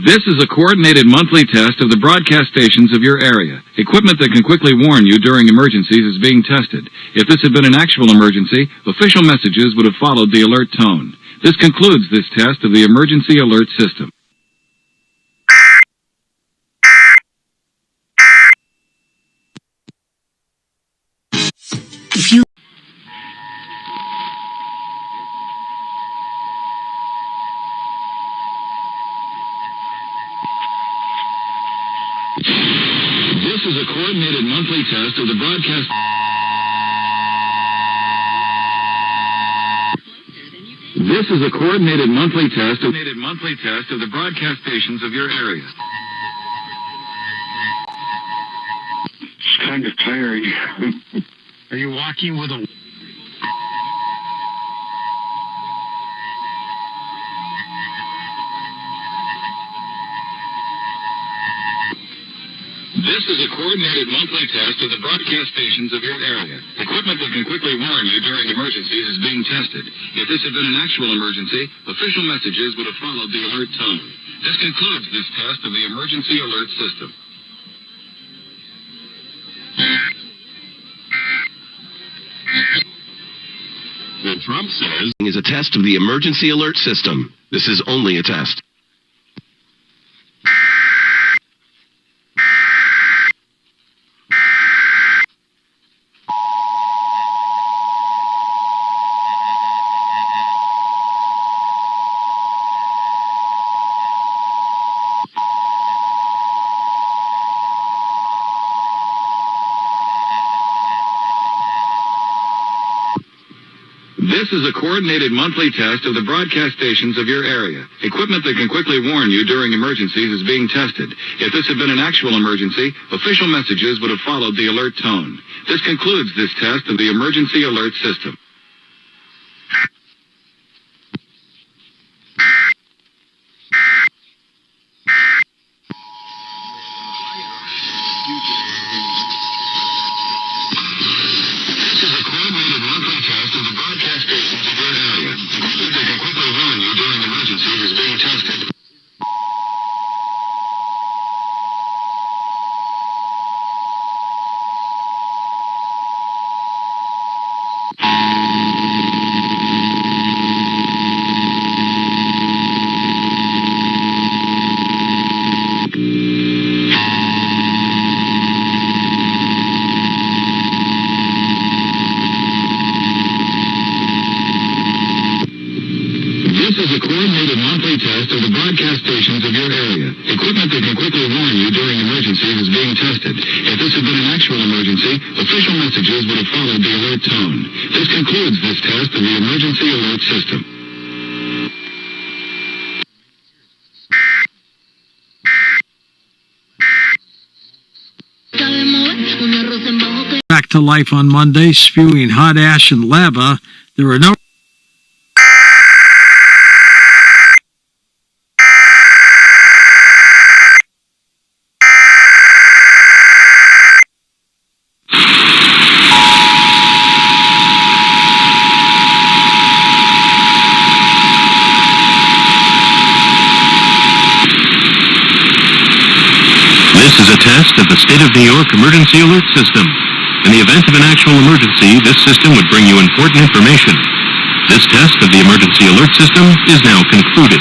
This is a coordinated monthly test of the broadcast stations of your area. Equipment that can quickly warn you during emergencies is being tested. If this had been an actual emergency, official messages would have followed the alert tone. This concludes this test of the emergency alert system. This is a coordinated monthly test of the broadcast. This is a coordinated monthly test of the broadcast stations of your area. It's kind of tiring. Are you walking with a... This is a coordinated monthly test of the broadcast stations of your area. Equipment that can quickly warn you during emergencies is being tested. If this had been an actual emergency, official messages would have followed the alert tone. This concludes this test of the emergency alert system. What Trump says is a test of the emergency alert system. This is only a test. This is a coordinated monthly test of the broadcast stations of your area. Equipment that can quickly warn you during emergencies is being tested. If this had been an actual emergency, official messages would have followed the alert tone. This concludes this test of the emergency alert system. This is a coordinated monthly test of the broadcast stations of your area. Equipment that can quickly warn you during emergencies is being tested. If this had been an actual emergency, official messages would have followed the alert tone. This concludes this test of the emergency alert system. Back to life on Monday, spewing hot ash and lava. There were no... This is a test of the State of New York Emergency Alert System. In the event of an actual emergency, this system would bring you important information. This test of the Emergency Alert System is now concluded.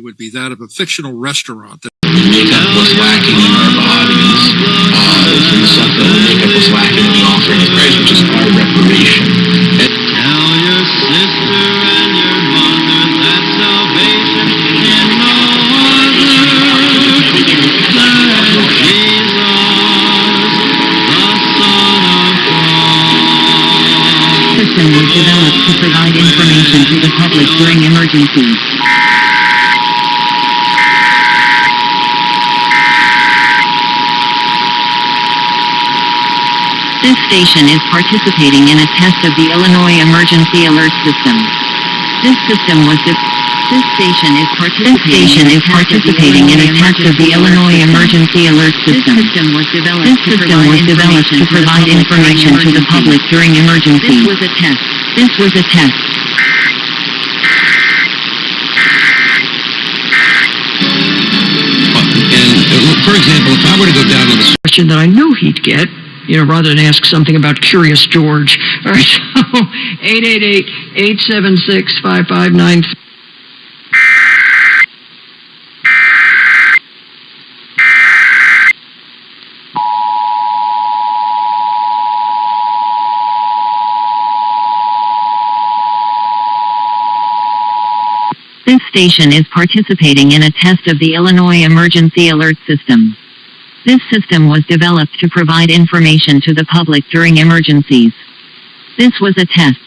...would be that of a fictional restaurant. Makeup was lacking in our bodies. We suffer makeup was lacking in the offering of Christ, which is our reparation. Tell your sister and your mother that salvation in no other than Jesus, the Son of God. System was developed to provide information to the public during emergencies. This station is participating in a test of the Illinois Emergency Alert System. This system was This station is participating in a test of the Illinois Emergency Alert System. This system was developed to provide information to the public during emergencies. This was a test. And, for example, if I were to go down to the question that I knew he'd get, rather than ask something about Curious George. All right, so 888-876-5593. This station is participating in a test of the Illinois Emergency Alert System. This system was developed to provide information to the public during emergencies. This was a test.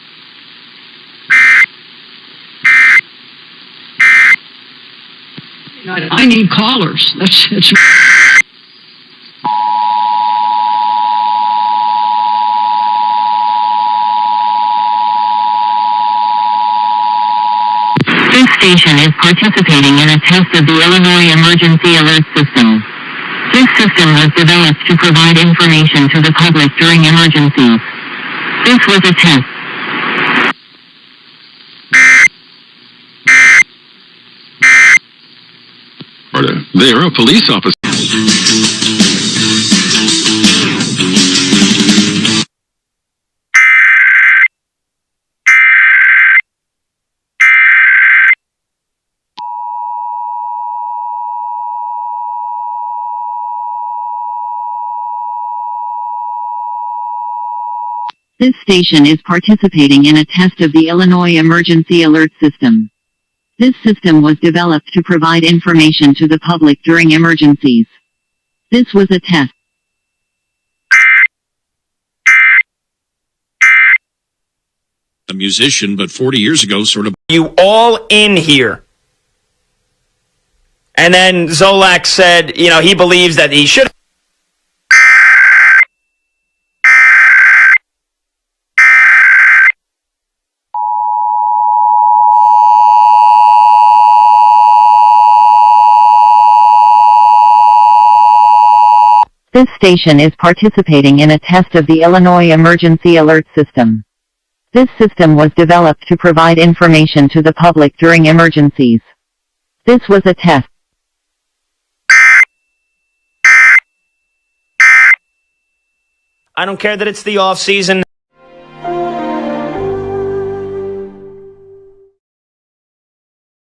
I need callers. It's This station is participating in a test of the Illinois Emergency Alert System. This system was developed to provide information to the public during emergencies. This was a test. They're a police officer. This station is participating in a test of the Illinois Emergency Alert System. This system was developed to provide information to the public during emergencies. This was a test. A musician, but 40 years ago, sort of. You all in here. And then Zolak said, he believes that he should. This station is participating in a test of the Illinois Emergency Alert System. This system was developed to provide information to the public during emergencies. This was a test. I don't care that it's the off season.